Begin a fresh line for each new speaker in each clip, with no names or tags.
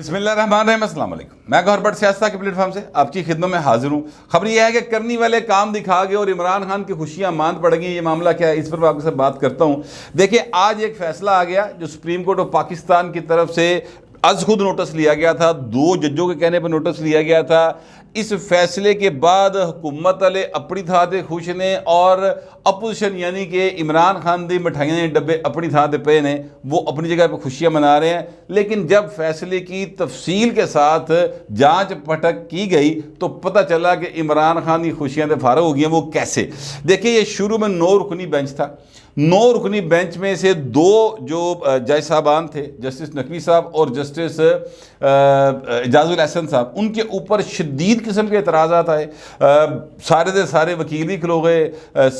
بسم اللہ الرحمن الرحیم۔ السلام علیکم، میں گوہر بٹ سیاست کے پلیٹ فارم سے آپ کی خدمت میں حاضر ہوں۔ خبر یہ ہے کہ کرنی والے کام دکھا گئے اور عمران خان کی خوشیاں ماند پڑ گئی۔ یہ معاملہ کیا ہے، اس پر میں آپ کے ساتھ بات کرتا ہوں۔ دیکھیں، آج ایک فیصلہ آ گیا جو سپریم کورٹ آف پاکستان کی طرف سے از خود نوٹس لیا گیا تھا، 2 ججوں کے کہنے پر نوٹس لیا گیا تھا۔ اس فیصلے کے بعد حکومت والے اپنی تھا تے خوش نے اور اپوزیشن یعنی کہ عمران خان دی مٹھائیاں نے ڈبے اپنی تھا تے پے نے، وہ اپنی جگہ پہ خوشیاں منا رہے ہیں۔ لیکن جب فیصلے کی تفصیل کے ساتھ جانچ پٹک کی گئی تو پتہ چلا کہ عمران خان کی خوشیاں تے فارغ ہو گئی ہیں۔ وہ کیسے؟ دیکھیں، یہ شروع میں 9 رکنی بینچ تھا۔ 9 رکنی بینچ میں سے 2 جو جج صاحبان تھے، جسٹس نقوی صاحب اور جسٹس اعجاز الحسن صاحب، ان کے اوپر شدید قسم کے اعتراضات آئے۔ سارے دے سارے وکیل بھی کھلو گئے،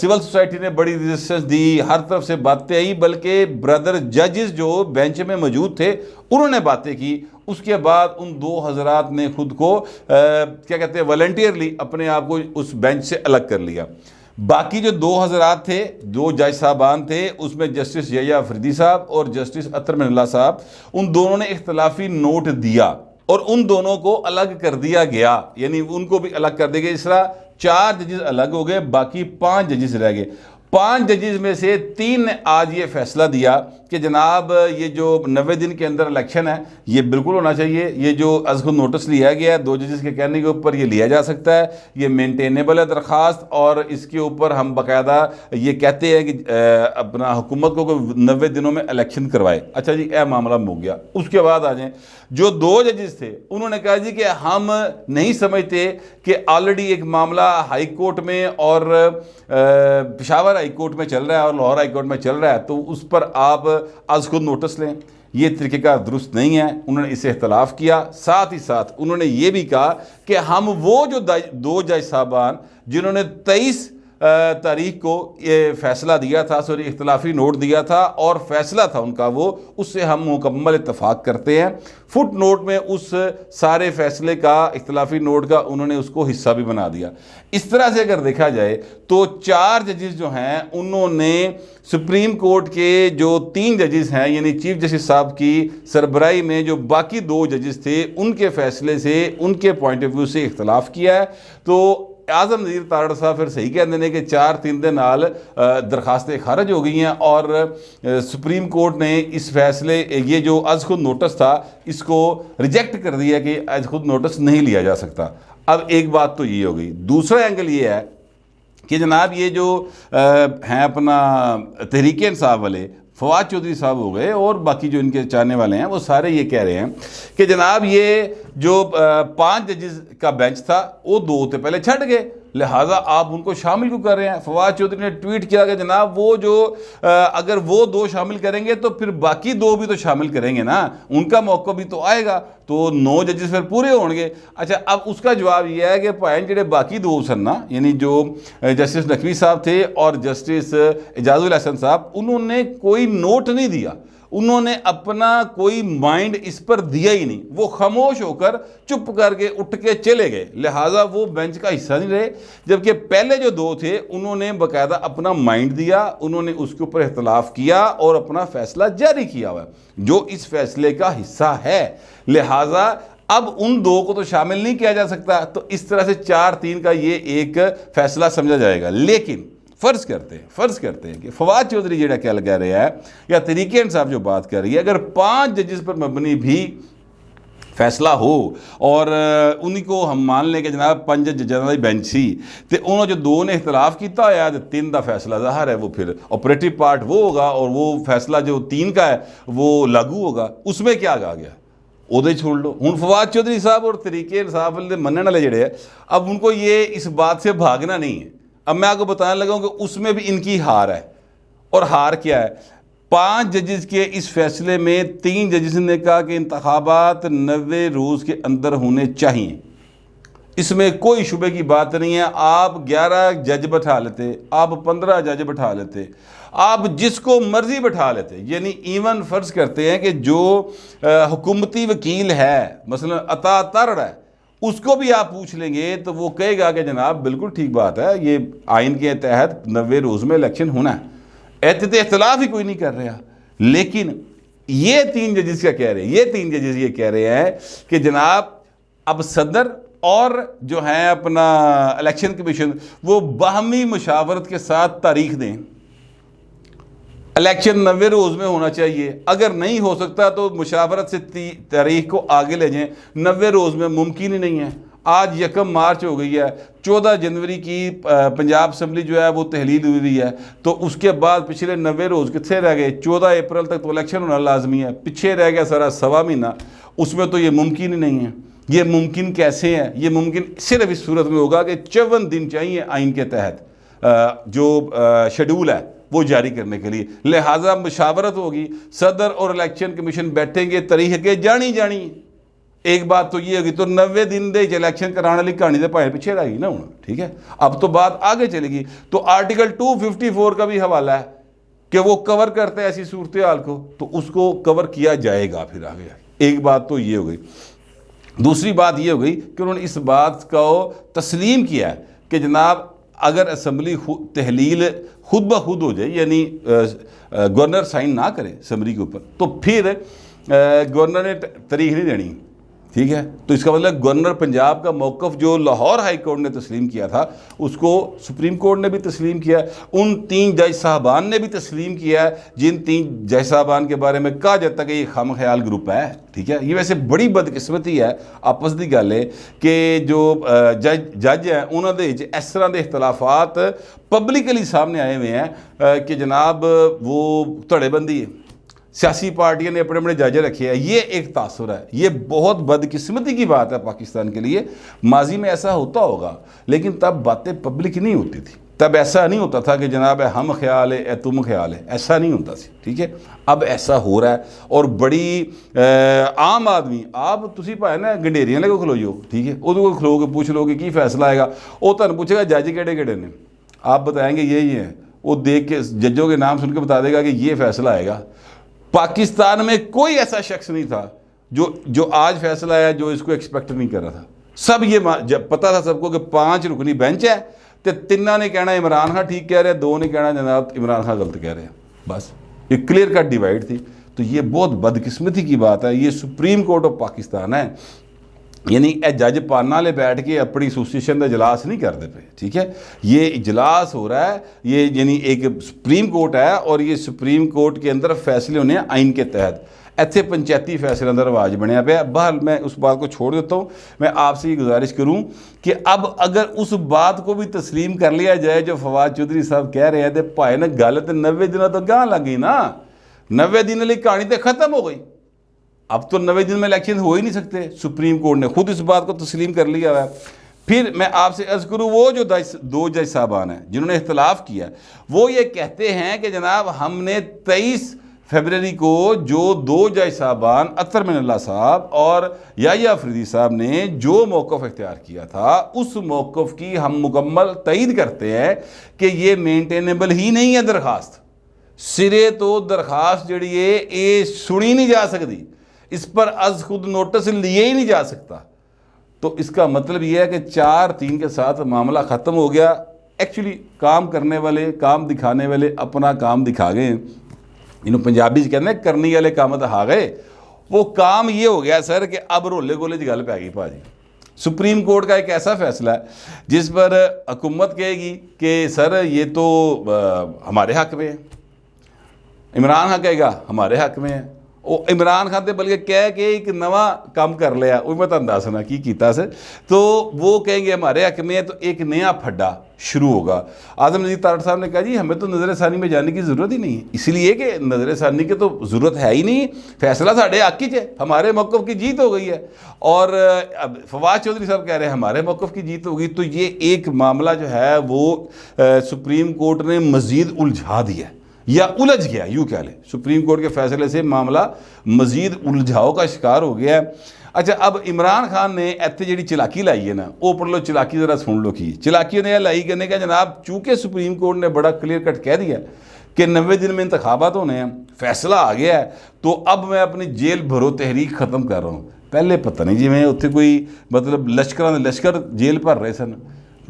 سول سوسائٹی نے بڑی ریزسٹنس دی، ہر طرف سے باتیں آئی، بلکہ بردر ججز جو بینچ میں موجود تھے انہوں نے باتیں کی۔ اس کے بعد ان 2 حضرات نے خود کو کیا کہتے ہیں والنٹیئرلی اپنے آپ کو اس بینچ سے الگ کر لیا۔ باقی جو 2 حضرات تھے، 2 جج صاحبان تھے، اس میں جسٹس یحییٰ افریدی صاحب اور جسٹس اطہر من اللہ صاحب، ان دونوں نے اختلافی نوٹ دیا اور ان دونوں کو الگ کر دیا گیا، یعنی ان کو بھی الگ کر دیا گیا۔ اس طرح 4 ججز الگ ہو گئے، باقی 5 ججز رہ گئے۔ 5 ججز میں سے 3 نے آج یہ فیصلہ دیا کہ جناب یہ جو 90 دن کے اندر الیکشن ہے یہ بالکل ہونا چاہیے۔ یہ جو از خود نوٹس لیا گیا ہے 2 ججز کے کہنے کے اوپر، یہ لیا جا سکتا ہے، یہ مینٹینیبل ہے درخواست، اور اس کے اوپر ہم باقاعدہ یہ کہتے ہیں کہ اپنا حکومت کو 90 دنوں میں الیکشن کروائے۔ اچھا جی، اے معاملہ ہو گیا۔ اس کے بعد آ جائیں، جو 2 ججز تھے انہوں نے کہا جی کہ ہم نہیں سمجھتے کہ آلریڈی ایک معاملہ ہائی کورٹ میں اور پشاور ہائی کورٹ میں چل رہا ہے اور لاہور ہائی کورٹ میں چل رہا ہے، تو اس پر آپ از خود نوٹس لیں، یہ طریقہ کار درست نہیں ہے۔ انہوں نے اسے اختلاف کیا۔ ساتھ ہی ساتھ انہوں نے یہ بھی کہا کہ ہم وہ جو 2 جج صاحبان جنہوں نے 23 تاریخ کو یہ فیصلہ دیا تھا، اختلافی نوٹ دیا تھا اور فیصلہ تھا ان کا وہ، اس سے ہم مکمل اتفاق کرتے ہیں۔ فٹ نوٹ میں اس سارے فیصلے کا، اختلافی نوٹ کا، انہوں نے اس کو حصہ بھی بنا دیا۔ اس طرح سے اگر دیکھا جائے تو 4 ججز جو ہیں انہوں نے سپریم کورٹ کے جو 3 ججز ہیں یعنی چیف جسٹس صاحب کی سربراہی میں جو باقی 2 ججز تھے ان کے فیصلے سے، ان کے پوائنٹ آف ویو سے اختلاف کیا ہے۔ تو اعظم نذیر تارڑ صاحب پھر صحیح کہتے ہیں کہ 4-3 دن نال درخواستیں خارج ہو گئی ہیں اور سپریم کورٹ نے اس فیصلے، یہ جو از خود نوٹس تھا، اس کو ریجیکٹ کر دیا کہ از خود نوٹس نہیں لیا جا سکتا۔ اب ایک بات تو یہ ہو گئی۔ دوسرا اینگل یہ ہے کہ جناب یہ جو ہیں اپنا تحریک انصاف والے، فواد چودھری صاحب ہو گئے اور باقی جو ان کے چاہنے والے ہیں، وہ سارے یہ کہہ رہے ہیں کہ جناب یہ جو 5 ججز کا بینچ تھا وہ 2 تے پہلے چھٹ گئے، لہٰذا آپ ان کو شامل کیوں کر رہے ہیں؟ فواد چودھری نے ٹویٹ کیا کہ جناب وہ جو اگر وہ 2 شامل کریں گے تو پھر باقی 2 بھی تو شامل کریں گے نا، ان کا موقع بھی تو آئے گا، تو 9 ججز پھر پورے ہوں گے۔ اچھا، اب اس کا جواب یہ ہے کہ پوائنٹ جڑے باقی 2 سن نا، یعنی جو جسٹس نقوی صاحب تھے اور جسٹس اعجاز الحسن صاحب، انہوں نے کوئی نوٹ نہیں دیا، انہوں نے اپنا کوئی مائنڈ اس پر دیا ہی نہیں، وہ خاموش ہو کر چپ کر کے اٹھ کے چلے گئے، لہٰذا وہ بینچ کا حصہ نہیں رہے۔ جبکہ پہلے جو 2 تھے انہوں نے باقاعدہ اپنا مائنڈ دیا، انہوں نے اس کے اوپر اختلاف کیا اور اپنا فیصلہ جاری کیا ہوا ہے جو اس فیصلے کا حصہ ہے، لہٰذا اب ان 2 کو تو شامل نہیں کیا جا سکتا۔ تو اس طرح سے 4-3 کا یہ ایک فیصلہ سمجھا جائے گا۔ لیکن فرض کرتے ہیں کہ فواد چودھری جڑا کیا لگا رہا ہے یا تحریک انصاف جو بات کر رہی ہے، اگر 5 ججز پر مبنی بھی فیصلہ ہو اور انہی کو ہم مان لیں کہ جناب 5 ججاں دی بینچ سی تے انہوں جو 2 نے اختلاف کیتا ہے تے 3 دا فیصلہ ظاہر ہے وہ پھر آپریٹو پارٹ وہ ہوگا اور وہ فیصلہ جو 3 کا ہے وہ لاگو ہوگا۔ اس میں کیا کہا گیا ادھے چھوڑ لو۔ ہن فواد چودھری صاحب اور تحریک انصاف دے مننے والے جڑے ہیں، اب ان کو یہ اس بات سے بھاگنا نہیں ہے۔ اب میں آپ کو بتانے لگا ہوں کہ اس میں بھی ان کی ہار ہے، اور ہار کیا ہے؟ 5 ججز کے اس فیصلے میں 3 ججز نے کہا کہ انتخابات 90 روز کے اندر ہونے چاہیے، اس میں کوئی شبے کی بات نہیں ہے۔ آپ 11 جج بٹھا لیتے، آپ 15 جج بٹھا لیتے، آپ جس کو مرضی بٹھا لیتے، یعنی ایون فرض کرتے ہیں کہ جو حکومتی وکیل ہے مثلا عطا تارڑ ہے، اس کو بھی آپ پوچھ لیں گے تو وہ کہے گا کہ جناب بالکل ٹھیک بات ہے، یہ آئین کے تحت 90 روز میں الیکشن ہونا ہے، اختلاف ہی کوئی نہیں کر رہا۔ لیکن یہ 3 ججز کیا کہہ رہے ہیں؟ یہ 3 ججز یہ کہہ رہے ہیں کہ جناب اب صدر اور جو ہیں اپنا الیکشن کمیشن وہ باہمی مشاورت کے ساتھ تاریخ دیں. الیکشن 90 روز میں ہونا چاہیے، اگر نہیں ہو سکتا تو مشاورت سے تاریخ کو آگے لے جائیں. 90 روز میں ممکن ہی نہیں ہے. آج 1 مارچ ہو گئی ہے، 14 جنوری کی پنجاب اسمبلی جو ہے وہ تحلیل ہوئی ہے، تو اس کے بعد پچھلے 90 روز کتنے رہ گئے؟ 14 اپریل تک تو الیکشن ہونا لازمی ہے، پیچھے رہ گیا سارا 1.25 مہینہ. اس میں تو یہ ممکن ہی نہیں ہے. یہ ممکن کیسے ہے؟ یہ ممکن صرف اس صورت میں ہوگا کہ 54 دن چاہیے آئین کے تحت جو شیڈول ہے وہ جاری کرنے کے لیے. لہٰذا مشاورت ہوگی، صدر اور الیکشن کمیشن بیٹھیں گے، تاریخیں جانی. ایک بات تو یہ ہوگی تو 90 دن دے الیکشن کرانے والی کہانی سے پائے پیچھے رہ گئی نا ہونا. ٹھیک ہے، اب تو بات آگے چلے گی. تو آرٹیکل 254 کا بھی حوالہ ہے کہ وہ کور کرتے ہیں ایسی صورتحال کو، تو اس کو کور کیا جائے گا پھر آگے. ایک بات تو یہ ہو گئی. دوسری بات یہ ہو گئی کہ انہوں نے اس بات کو تسلیم کیا ہے کہ جناب اگر اسمبلی تحلیل خود بخود ہو جائے، یعنی گورنر سائن نہ کرے اسمبلی کے اوپر، تو پھر گورنر نے تاریخ نہیں دینی. ٹھیک ہے، تو اس کا مطلب گورنر پنجاب کا موقف جو لاہور ہائی کورٹ نے تسلیم کیا تھا اس کو سپریم کورٹ نے بھی تسلیم کیا ہے. ان 3 جج صاحبان نے بھی تسلیم کیا ہے جن 3 جج صاحبان کے بارے میں کہا جاتا ہے کہ یہ خام خیال گروپ ہے. ٹھیک ہے، یہ ویسے بڑی بدقسمتی ہے آپس دی گل ہے کہ جو جج ہیں انہوں نے اس طرح کے اختلافات پبلکلی سامنے آئے ہوئے ہیں کہ جناب وہ تھڑے بندی ہے. سیاسی پارٹیاں نے اپنے جج رکھے ہیں. یہ ایک تاثر ہے، یہ بہت بدقسمتی کی بات ہے پاکستان کے لیے. ماضی میں ایسا ہوتا ہوگا لیکن تب باتیں پبلک نہیں ہوتی تھی. تب ایسا نہیں ہوتا تھا کہ جناب ہم خیال ہے اے تم خیال ہے، ایسا نہیں ہوتا سی. ٹھیک ہے، اب ایسا ہو رہا ہے. اور بڑی عام آدمی، آپ تسی پائے نا گنڈیریاں لے کو کھلو جو، ٹھیک ہے، وہ کھلو کے پوچھ لو کہ کی فیصلہ آئے گا. وہ تمہیں پوچھے گا جج کہڑے نے، آپ بتائیں گے یہی ہیں. وہ دیکھ کے ججوں کے نام سن کے بتا دے گا کہ یہ فیصلہ آئے گا. پاکستان میں کوئی ایسا شخص نہیں تھا جو آج فیصلہ آیا جو اس کو ایکسپیکٹ نہیں کر رہا تھا. سب یہ جب پتا تھا سب کو کہ 5 رکنی بینچ ہے، تو 3 نے کہنا عمران خان ٹھیک کہہ رہے ہیں، 2 نے کہنا جناب عمران خان غلط کہہ رہے ہیں. بس یہ کلیئر کٹ ڈیوائڈ تھی. تو یہ بہت بدقسمتی کی بات ہے. یہ سپریم کورٹ آف پاکستان ہے، یعنی اے جج پانا لے بیٹھ کے اپنی ایسوسیشن کا اجلاس نہیں کرتے پہ. ٹھیک ہے، یہ اجلاس ہو رہا ہے، یہ یعنی ایک سپریم کورٹ ہے اور یہ سپریم کورٹ کے اندر فیصلے ہونے ہیں آئین کے تحت. ایتھے پنچایتی فیصلے اندر رواج بنیا پہ. بہرحال میں اس بات کو چھوڑ دیتا ہوں. میں آپ سے یہ گزارش کروں کہ اب اگر اس بات کو بھی تسلیم کر لیا جائے جو فواد چودھری صاحب کہہ رہے ہیں تو پائے نا گل تو 90 دنوں تو گاں لگ گئی نا. 90 دن والی کہانی تو ختم ہو گئی. اب تو 90 دن میں الیکشن ہو ہی نہیں سکتے. سپریم کورٹ نے خود اس بات کو تسلیم کر لیا ہے. پھر میں آپ سے عرض کروں وہ جو 2 جج صاحبان ہیں جنہوں نے اختلاف کیا وہ یہ کہتے ہیں کہ جناب ہم نے 23 فروری کو جو 2 جج صاحبان اطہر من اللہ صاحب اور یحییٰ افریدی صاحب نے جو موقف اختیار کیا تھا اس موقف کی ہم مکمل تائید کرتے ہیں کہ یہ مینٹینیبل ہی نہیں ہے. درخواست سرے تو درخواست جڑی ہے یہ سنی نہیں جا سکتی، اس پر از خود نوٹس لیے ہی نہیں جا سکتا. تو اس کا مطلب یہ ہے کہ 4-3 کے ساتھ معاملہ ختم ہو گیا. ایکچولی کام کرنے والے، کام دکھانے والے اپنا کام دکھا گئے. انہوں پنجابی کہتے ہیں کرنی والے کام دکھا گئے. وہ کام یہ ہو گیا سر کہ اب رولے گولے کی گل پہ گئی پا جی. سپریم کورٹ کا ایک ایسا فیصلہ ہے جس پر حکومت کہے گی کہ سر یہ تو ہمارے حق میں ہے، عمران خان کہے گا ہمارے حق میں ہے. وہ عمران خان تے بلکہ کہہ کے ایک نواں کام کر لیا، وہ میں تمہیں دسنا کی کیتا سر. تو وہ کہیں گے ہمارے حق میں ہے، تو ایک نیا پھڈا شروع ہوگا. اعظم نذیر تارڑ صاحب نے کہا جی ہمیں تو نظر ثانی میں جانے کی ضرورت ہی نہیں ہے، اس لیے کہ نظر ثانی کی تو ضرورت ہے ہی نہیں، فیصلہ ساڑھے حق ہی ہے، ہمارے موقف کی جیت ہو گئی ہے. اور اب فواد چودھری صاحب کہہ رہے ہیں ہمارے موقف کی جیت ہو گئی. تو یہ ایک معاملہ جو ہے وہ سپریم کورٹ نے مزید الجھا دیا یا الجھ گیا، یوں کہہ لیں. سپریم کورٹ کے فیصلے سے معاملہ مزید الجھاؤ کا شکار ہو گیا ہے. اچھا، اب عمران خان نے ایتھے جڑی چلاکی لائی ہے نا، وہ پڑھ لو چلاکی ذرا سن لو. کی چلاکی نے لائی کرنے کا جناب، چونکہ سپریم کورٹ نے بڑا کلیئر کٹ کہہ دیا کہ 90 دن میں انتخابات ہونے ہیں، فیصلہ آ گیا ہے، تو اب میں اپنی جیل بھرو تحریک ختم کر رہا ہوں. پہلے پتہ نہیں جی میں اتنے کوئی مطلب لشکر جیل بھر رہے سن.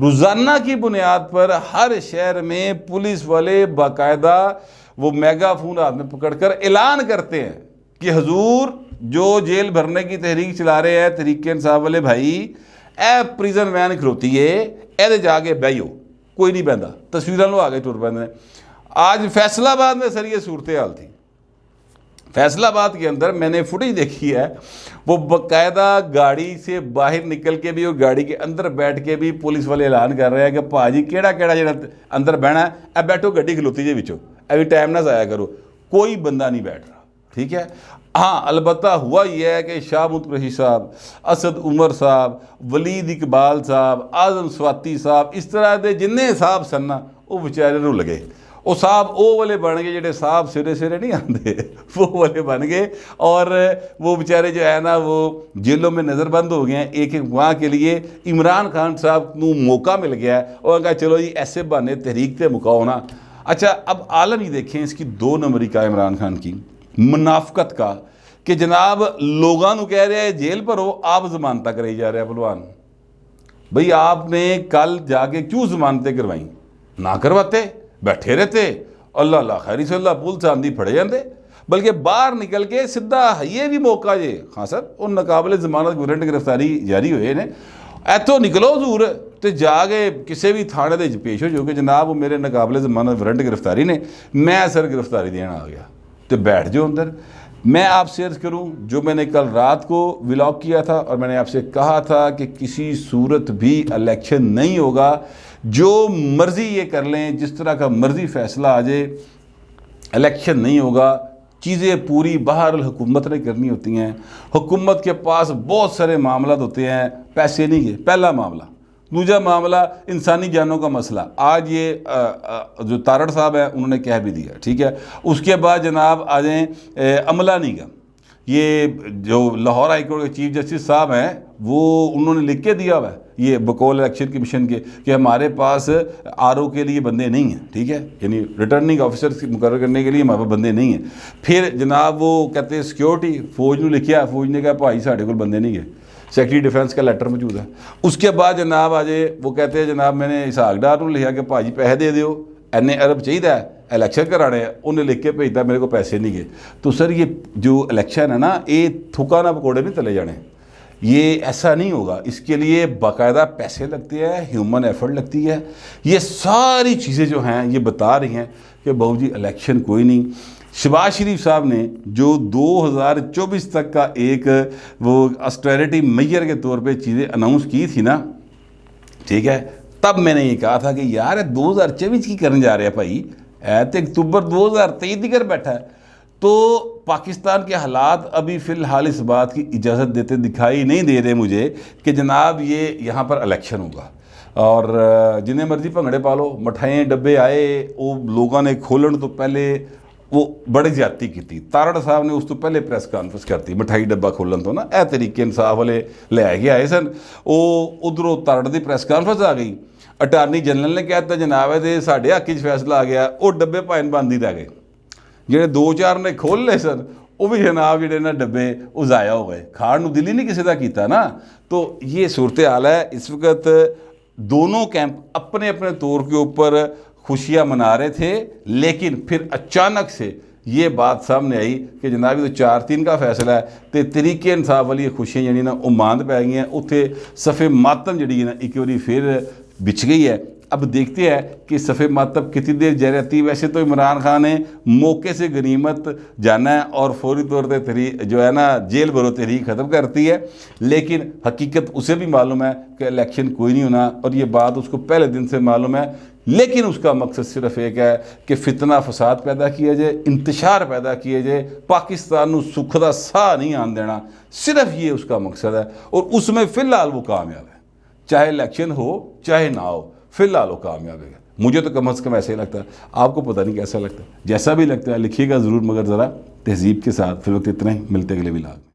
روزانہ کی بنیاد پر ہر شہر میں پولیس والے باقاعدہ وہ میگا فون ہاتھ میں پکڑ کر اعلان کرتے ہیں کہ حضور جو جیل بھرنے کی تحریک چلا رہے ہیں تحریک انصاف والے بھائی، اے پریزن وین کھلوتی ہے اے جا کے بہو، کوئی نہیں بہندا، تصویراں لو آگے ٹر پہ۔ آج فیصل آباد میں سر یہ صورتحال تھی۔ فیصل آباد کے اندر میں نے فوٹیج دیکھی ہے، وہ باقاعدہ گاڑی سے باہر نکل کے بھی اور گاڑی کے اندر بیٹھ کے بھی پولیس والے اعلان کر رہے ہیں کہ پاجی کیڑا جڑا اندر بہنا ہے، اے بیٹھو گڈی کھلوتی جے وچوں، ابھی ٹائم نہ ضائع کرو۔ کوئی بندہ نہیں بیٹھ رہا، ٹھیک ہے۔ ہاں البتہ ہوا یہ ہے کہ شاہ متقی صاحب، اسد عمر صاحب، ولید اقبال صاحب، اعظم سواتی صاحب، اس طرح دے جننے صاحب سن نا وہ بیچارے نوں لگے، وہ صاحب او والے بن گئے جڑے صاحب سرے سرے نہیں آندے، وہ والے بن گئے، اور وہ بیچارے جو ہے نا وہ جیلوں میں نظر بند ہو گئے ہیں۔ ایک وہاں کے لیے عمران خان صاحب کو موقع مل گیا ہے، اور کہا چلو جی ایسے بہانے تحریک تے مکاؤ نا۔ اچھا اب عالم ہی دیکھیں اس کی 2 نمبری کا عمران خان کی منافقت کا، کہ جناب لوگاں نو کہہ رہے ہیں جیل پر ہو، آپ ضمانتیں کرائی جا رہے ہیں۔ پہلوان بھئی آپ نے کل جا کے کیوں ضمانتیں کروائیں؟ نہ کرواتے، بیٹھے رہتے، اللہ اللہ خیری صلی اللہ پول چاندی پھڑے جاندے، بلکہ باہر نکل کے سدھا یہ بھی موقع جے۔ ہاں سر ان ناقابل ضمانت وارنٹ گرفتاری جاری ہوئے نے، ایتھوں نکلو حضور تے جا کے کسی بھی تھانے دے پیش ہو جو کہ جناب وہ میرے ناقابل ضمانت وارنٹ گرفتاری نے، میں سر گرفتاری دینا آ گیا، تو بیٹھ جاؤ اندر۔ میں آپ سے عرض کروں جو میں نے کل رات کو ولاگ کیا تھا، اور میں نے آپ سے کہا تھا کہ کسی صورت بھی الیکشن نہیں ہوگا، جو مرضی یہ کر لیں، جس طرح کا مرضی فیصلہ آ جائے، الیکشن نہیں ہوگا۔ چیزیں پوری باہر حکومت نے کرنی ہوتی ہیں، حکومت کے پاس بہت سارے معاملات ہوتے ہیں، پیسے نہیں گئے پہلا معاملہ۔ دوسرا معاملہ انسانی جانوں کا مسئلہ، آج یہ جو تارڑ صاحب ہیں انہوں نے کہہ بھی دیا، ٹھیک ہے۔ اس کے بعد جناب آ جائیں عملہ نگم، یہ جو لاہور ہائی کورٹ کے چیف جسٹس صاحب ہیں وہ انہوں نے لکھ کے دیا ہوا ہے یہ بقول الیکشن کمیشن کے کہ ہمارے پاس آر او کے لیے بندے نہیں ہیں، ٹھیک ہے، یعنی ریٹرننگ آفیسر مقرر کرنے کے لیے ہمارے پاس بندے نہیں ہیں۔ پھر جناب وہ کہتے ہیں سیکیورٹی، فوج نے لکھیا، فوج نے کہا بھائی ساڑھے کو بندے نہیں گئے، سیکرٹری ڈیفینس کا لیٹر موجود ہے۔ اس کے بعد جناب آجے وہ کہتے ہیں جناب میں نے اسحاق ڈار کو لکھا کہ بھائی پیسے دے دیو، این ارب چاہیے الیکشن کرانے ہیں، انہیں لکھ کے بھیجتا میرے کو پیسے نہیں گئے۔ تو سر یہ جو الیکشن ہے نا یہ تھکا نہ پکوڑے نہیں تلے جانے، یہ ایسا نہیں ہوگا، اس کے لیے باقاعدہ پیسے لگتے ہیں، ہیومن ایفرٹ لگتی ہے۔ یہ ساری چیزیں جو ہیں یہ بتا رہی ہیں کہ بہو جی الیکشن کوئی نہیں۔ شہباز شریف صاحب نے جو 2024 تک کا ایک وہ اسٹیرٹی میئر کے طور پہ چیزیں اناؤنس کی تھی نا، ٹھیک ہے، تب میں نے یہ کہا تھا کہ یار 2024 کی کرنے جا رہے ہیں بھائی، تو اکتوبر 2023 دی کر بیٹھا ہے۔ تو پاکستان کے حالات ابھی فی الحال اس بات کی اجازت دیتے دکھائی نہیں دے رہے مجھے کہ جناب یہ یہاں پر الیکشن ہوگا، اور جنہیں مرضی بھنگڑے پالو، مٹھائیں ڈبے آئے، وہ لوگوں نے کھولن تو پہلے وہ بڑی زیادتی کی تھی۔ تارڑ صاحب نے اس تو پہلے پریس کانفرنس کرتی مٹھائی ڈبا کھولن تو نا، اے تحریک انصاف والے لے آئے گئے آئے سن، وہ ادھروں تارڑ دی پریس کانفرنس آ گئی، اٹارنی جنرل نے کہتا جناب ہے ساڑھے حق وچ فیصلہ آ گیا، وہ ڈبے پائن باندھی رہ گئے، جہے 2-4 نے کھول لے سن وہ بھی جناب جڑے نا ڈبے وہ ضائع ہو گئے، کھان نو دل ہی نہیں کسی دا کیتا نا۔ تو یہ صورتحال ہے اس وقت، دونوں کیمپ اپنے اپنے طور کے اوپر خوشیاں منا رہے تھے، لیکن پھر اچانک سے یہ بات سامنے آئی کہ جناب یہ تو 4-3 کا فیصلہ ہے، تو تحریک انصاف والی خوشیاں جڑی نا وہ ماند پی گئی ہیں، اتنے صفِ ماتم جڑی ہے نا ایک باری پھر بچھ گئی ہے۔ اب دیکھتے ہیں کہ صفِ ماتم کتنی دیر جاری رہتی ہے۔ ویسے تو عمران خان نے موقع سے غنیمت جانا ہے اور فوری طور پہ جو ہے نا جیل بھرو تحریک ختم کرتی ہے، لیکن حقیقت اسے بھی معلوم ہے کہ الیکشن کوئی نہیں ہونا، اور یہ بات اس کو پہلے دن سے معلوم ہے، لیکن اس کا مقصد صرف ایک ہے کہ فتنہ فساد پیدا کیا جائے، انتشار پیدا کیا جائے، پاکستان نو سکھ دا ساہ نہیں آن دینا، صرف یہ اس کا مقصد ہے، اور اس میں فی الحال وہ کامیاب ہے، چاہے الیکشن ہو چاہے نہ ہو، فی الحال وہ کامیاب ہے۔ مجھے تو کم از کم ایسا ہی لگتا ہے، آپ کو پتہ نہیں کیسا لگتا ہے، جیسا بھی لگتا ہے لکھیے گا ضرور، مگر ذرا تہذیب کے ساتھ۔ فی الوقت اتنا ہی، ملتے اگلے ولاگ میں۔